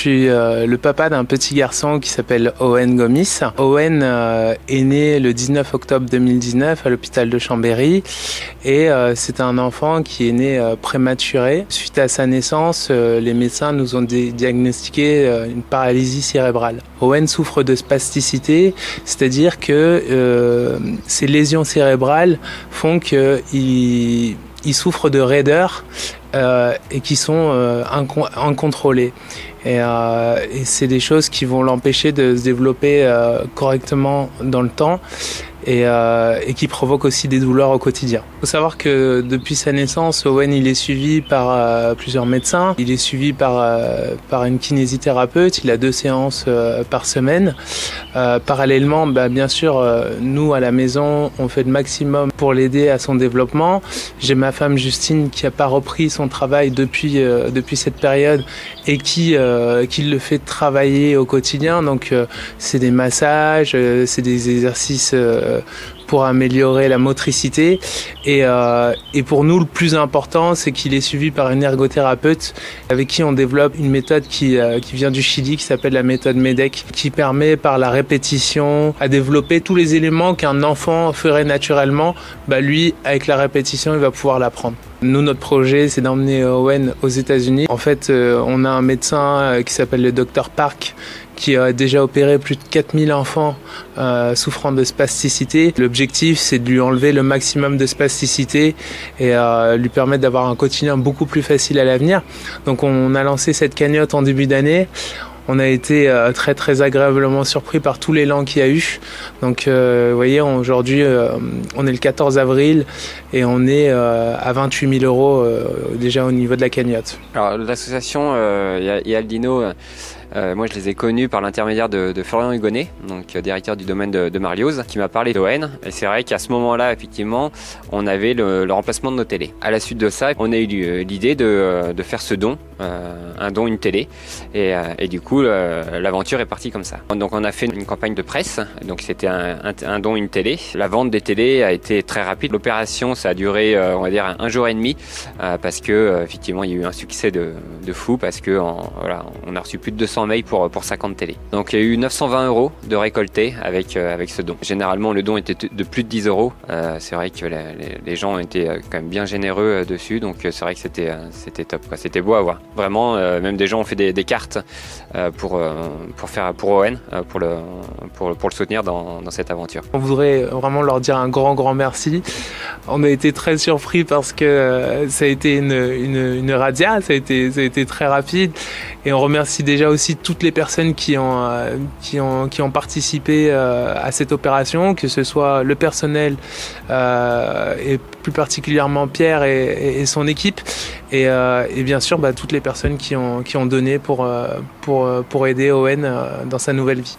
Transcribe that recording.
suis le papa d'un petit garçon qui s'appelle Owen Gomis. Owen est né le 19 octobre 2019 à l'hôpital de Chambéry et c'est un enfant qui est né prématuré. Suite à sa naissance, les médecins nous ont diagnostiqué une paralysie cérébrale. Owen souffre de spasticité, c'est-à-dire que ces lésions cérébrales font qu'il souffre de raideur et qui sont incontrôlées. Et c'est des choses qui vont l'empêcher de se développer correctement dans le temps et qui provoquent aussi des douleurs au quotidien. Il faut savoir que depuis sa naissance, Owen il est suivi par plusieurs médecins. Il est suivi par une kinésithérapeute. Il a 2 séances par semaine. Parallèlement, bien sûr, nous à la maison, on fait le maximum pour l'aider à son développement. J'ai ma femme Justine qui n'a pas repris son travail depuis cette période et qui le fait travailler au quotidien. Donc c'est des massages, c'est des exercices pour améliorer la motricité et pour nous le plus important c'est qu'il est suivi par une ergothérapeute avec qui on développe une méthode qui vient du Chili qui s'appelle la méthode MEDEC qui permet par la répétition à développer tous les éléments qu'un enfant ferait naturellement. Lui avec la répétition il va pouvoir l'apprendre. Nous, notre projet, c'est d'emmener Owen aux États-Unis. En fait, on a un médecin qui s'appelle le Dr Park qui a déjà opéré plus de 4000 enfants souffrant de spasticité. L'objectif, c'est de lui enlever le maximum de spasticité et lui permettre d'avoir un quotidien beaucoup plus facile à l'avenir. Donc, on a lancé cette cagnotte en début d'année. On a été très très agréablement surpris par tout l'élan qu'il y a eu. Donc vous voyez, aujourd'hui on est le 14 avril et on est à 28 000 € déjà au niveau de la cagnotte. Alors l'association Aldino, moi je les ai connus par l'intermédiaire de Florian Hugonnet, donc directeur du domaine de Marlioz, qui m'a parlé d'Owen. Et c'est vrai qu'à ce moment-là, effectivement, on avait le remplacement de nos télés. À la suite de ça, on a eu l'idée de faire ce don, un don, une télé. Et du coup, l'aventure est partie comme ça. Donc on a fait une campagne de presse, donc c'était un don, une télé. La vente des télés a été très rapide. L'opération, ça a duré, on va dire, 1 jour et demi, parce que effectivement, il y a eu un succès de fou, parce que on a reçu plus de 200 mails pour 50 télés. Donc il y a eu 920 € de récoltés avec ce don. Généralement, le don était de plus de 10 €. C'est vrai que les gens étaient quand même bien généreux dessus, donc c'est vrai que c'était top, quoi. C'était beau à voir. Vraiment, même des gens ont fait des cartes pour Owen, pour le soutenir dans cette aventure. On voudrait vraiment leur dire un grand merci. On a été très surpris parce que ça a été une razzia, ça a été très rapide et on remercie déjà aussi toutes les personnes qui ont participé à cette opération, que ce soit le personnel et plus particulièrement Pierre et son équipe et bien sûr toutes les personnes qui ont donné pour aider Owen dans sa nouvelle vie.